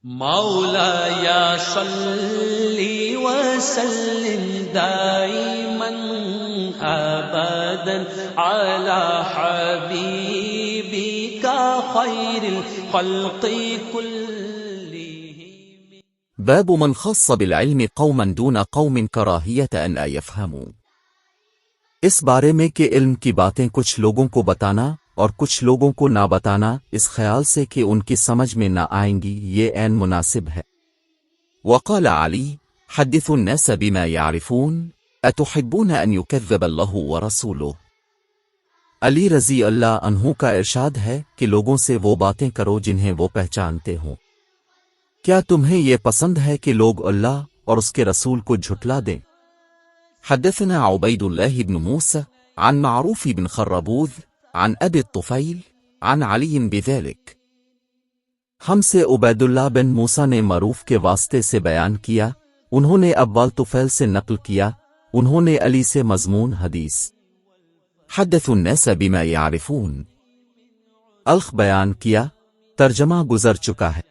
مولاي صل وسلم دائما ابدا على حبيبك خير الخلق كلهم. باب من خص بالعلم قوما دون قوم کراہیت ان لا يفهموا. اس بارے میں کہ علم کی باتیں کچھ لوگوں کو بتانا اور کچھ لوگوں کو نہ بتانا اس خیال سے کہ ان کی سمجھ میں نہ آئیں گی، یہ عین مناسب ہے۔ وقال علی حدثوا الناس بما يعرفون اتحبون ان يكذب اللہ ورسولہ۔ علی رضی اللہ عنہ کا ارشاد ہے کہ لوگوں سے وہ باتیں کرو جنہیں وہ پہچانتے ہوں۔ کیا تمہیں یہ پسند ہے کہ لوگ اللہ اور اس کے رسول کو جھٹلا دیں؟ حدثنا عبید اللہ بن موسیٰ عن معروف بن خربوذ عن ابی الطفیل عن علی بذلک۔ ہم سے عبید اللہ بن موسیٰ نے معروف کے واسطے سے بیان کیا، انہوں نے ابوال طفیل سے نقل کیا، انہوں نے علی سے مضمون حدیث۔ حدثوا الناس بما يعرفون، الخ بیان کیا، ترجمہ گزر چکا ہے۔